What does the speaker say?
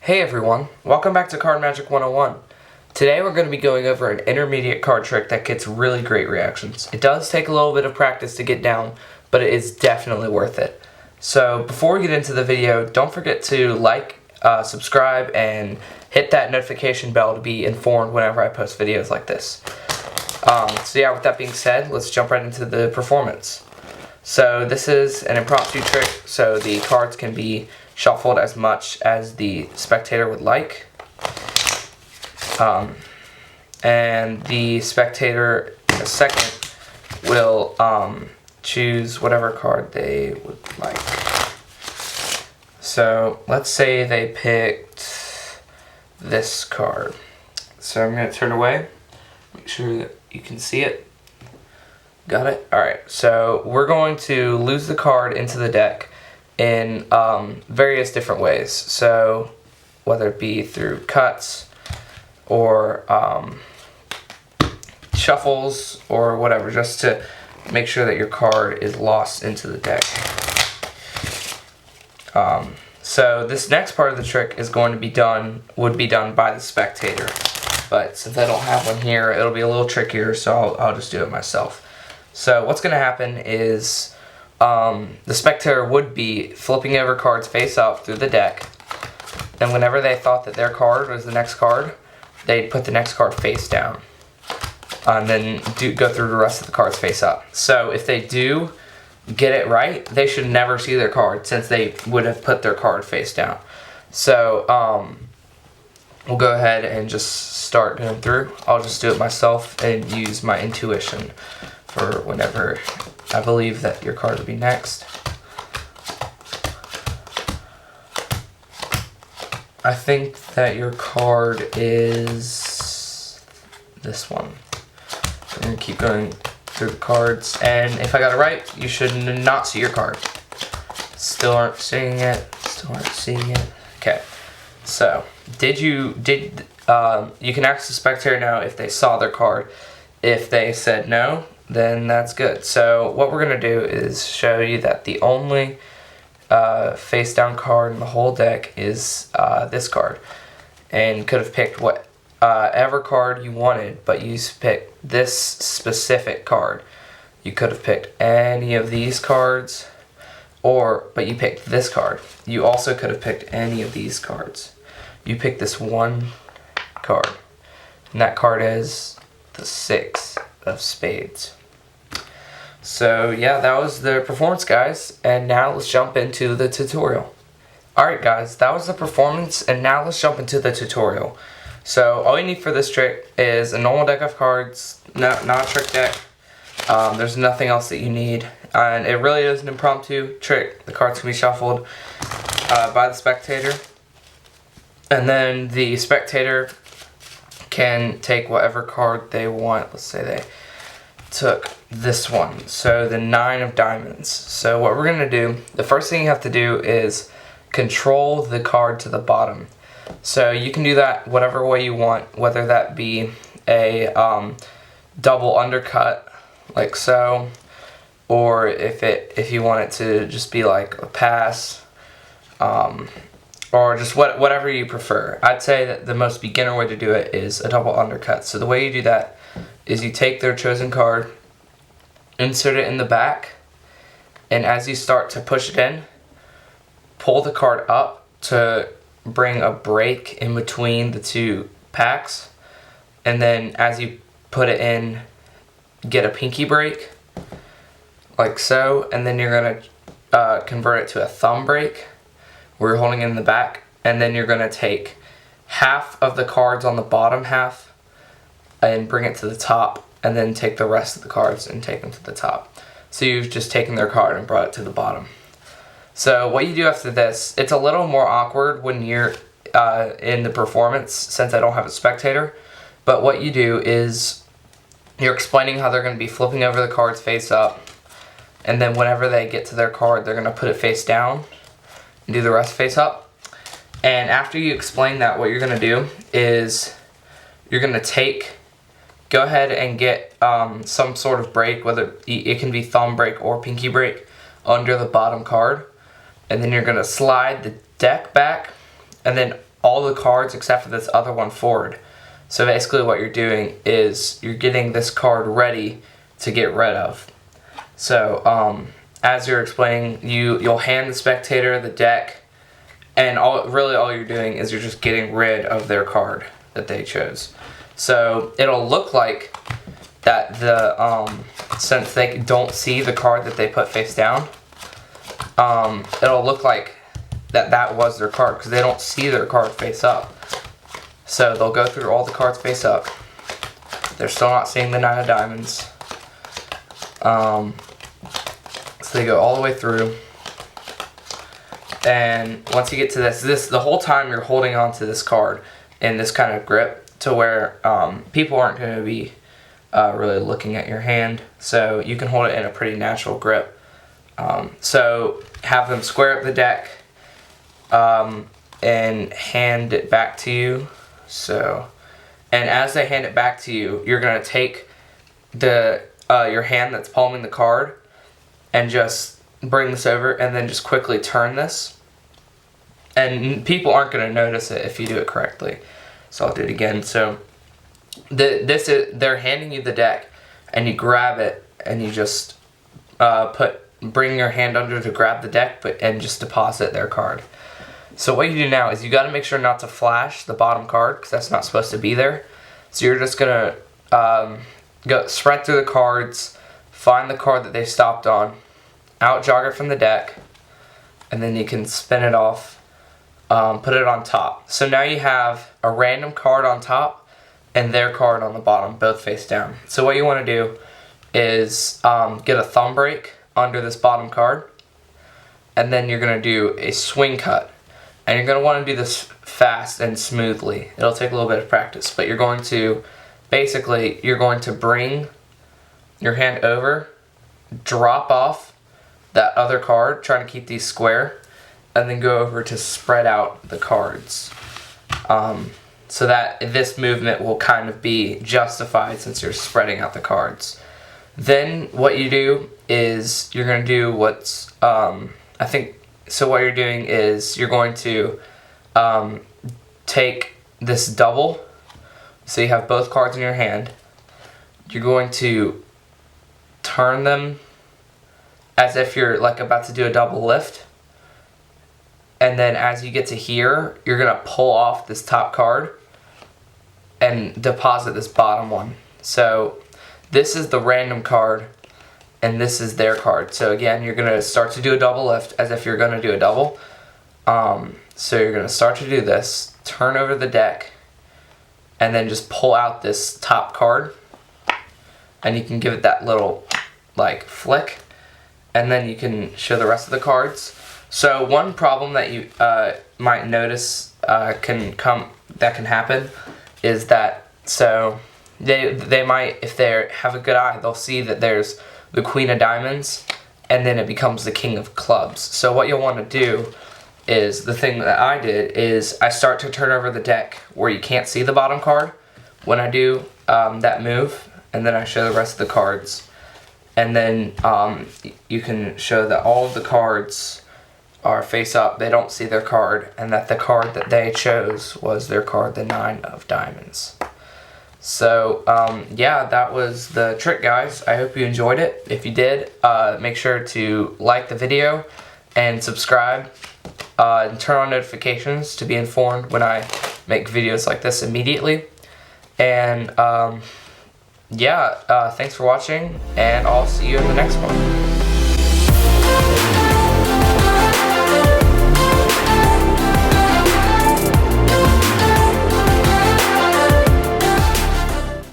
Hey everyone, welcome back to Card Magic 101. Today we're going to be going over an intermediate card trick that gets really great reactions. It does take a little bit of practice to get down, but it is definitely worth it. So before we get into the video, don't forget to like, subscribe, and hit that notification bell to be informed whenever I post videos like this. So yeah, with that being said, let's jump right into the performance. So this is an impromptu trick, so the cards can be shuffled as much as the spectator would like. And the spectator in a second will choose whatever card they would like. So let's say they picked this card. So I'm going to turn away, make sure that you can see it. Got it? Alright, so we're going to lose the card into the deck in various different ways. So whether it be through cuts or shuffles or whatever, just to make sure that your card is lost into the deck. So this next part of the trick is going to be done by the spectator, but since I don't have one here, it'll be a little trickier, so I'll just do it myself. So what's going to happen is the spectator would be flipping over cards face up through the deck, and whenever they thought that their card was the next card, they'd put the next card face down, and then go through the rest of the cards face up. So if they do get it right, they should never see their card, since they would have put their card face down. So we'll go ahead and just start going through. I'll just do it myself and use my intuition for whenever I believe that your card will be next. I think that your card is this one. I'm going to keep going through the cards, and if I got it right, you should not see your card. Still aren't seeing it. Okay, so you can ask the spectator now if they saw their card. If they said no, then that's good. So what we're going to do is show you that the only face down card in the whole deck is this card, and you could have picked whatever card you wanted, but you picked this specific card. You could have picked any of these cards, but you picked this card. You also could have picked any of these cards. You picked this one card, and that card is the 6 of spades. So yeah, that was the performance, guys, and now let's jump into the tutorial. Alright guys, that was the performance, and now let's jump into the tutorial. So all you need for this trick is a normal deck of cards, not a trick deck. There's nothing else that you need, and it really is an impromptu trick. The cards can be shuffled by the spectator, and then the spectator can take whatever card they want. Let's say they took this one, so the 9 of diamonds. So what we're going to do, the first thing you have to do is control the card to the bottom. So you can do that whatever way you want, whether that be a double undercut like so, or if you want it to just be like a pass, or just whatever you prefer. I'd say that the most beginner way to do it is a double undercut. So the way you do that is you take their chosen card, insert it in the back, and as you start to push it in, pull the card up to bring a break in between the two packs, and then as you put it in, get a pinky break like so, and then you're going to convert it to a thumb break where you're holding it in the back, and then you're going to take half of the cards on the bottom half and bring it to the top, and then take the rest of the cards and take them to the top. So you've just taken their card and brought it to the bottom. So what you do after this, it's a little more awkward when you're in the performance, since I don't have a spectator, but what you do is you're explaining how they're going to be flipping over the cards face up, and then whenever they get to their card, they're going to put it face down and do the rest face up. And after you explain that, what you're going to do is you're going to go ahead and get some sort of break, whether it can be thumb break or pinky break, under the bottom card, and then you're going to slide the deck back, and then all the cards except for this other one forward. So basically what you're doing is you're getting this card ready to get rid of. So as you're explaining, you'll hand the spectator the deck, and all you're doing is you're just getting rid of their card that they chose. So it'll look like that since they don't see the card that they put face down, it'll look like that was their card because they don't see their card face up. So they'll go through all the cards face up. They're still not seeing the 9 of diamonds. So they go all the way through. And once you get to this the whole time you're holding on to this card in this kind of grip to where people aren't going to be really looking at your hand. So you can hold it in a pretty natural grip. So have them square up the deck and hand it back to you. So, and as they hand it back to you, you're going to take your hand that's palming the card and just bring this over and then just quickly turn this. And people aren't going to notice it if you do it correctly. So I'll do it again. So they're handing you the deck and you grab it and you just bring your hand under to grab the deck and just deposit their card. So what you do now is you got to make sure not to flash the bottom card because that's not supposed to be there. So you're just going to go spread through the cards, find the card that they stopped on, out jog it from the deck, and then you can spin it off, put it on top. So now you have a random card on top and their card on the bottom, both face down. So what you want to do is get a thumb break under this bottom card, and then you're going to do a swing cut. And you're going to want to do this fast and smoothly. It'll take a little bit of practice, but you're going to bring your hand over, drop off that other card, trying to keep these square, and then go over to spread out the cards. So that this movement will kind of be justified since you're spreading out the cards. Then what you do is you're going to do what you're doing is you're going to take this double, so you have both cards in your hand. You're going to turn them as if you're like about to do a double lift, and then as you get to here, you're going to pull off this top card and deposit this bottom one. So this is the random card and this is their card. So again, you're going to start to do a double lift as if you're going to do a double. So you're going to start to do this, turn over the deck, and then just pull out this top card. And you can give it that little like flick, and then you can show the rest of the cards. So one problem that you might notice can happen is that they might, if they have a good eye, they'll see that there's the Queen of Diamonds, and then it becomes the King of Clubs. So what you'll want to do is, the thing that I did is I start to turn over the deck where you can't see the bottom card when I do that move, and then I show the rest of the cards. And then you can show that all of the cards are face up, they don't see their card, and that the card that they chose was their card, the 9 of Diamonds. So, yeah, that was the trick, guys. I hope you enjoyed it. If you did, make sure to like the video and subscribe and turn on notifications to be informed when I make videos like this immediately. And, yeah, thanks for watching, and I'll see you in the next one.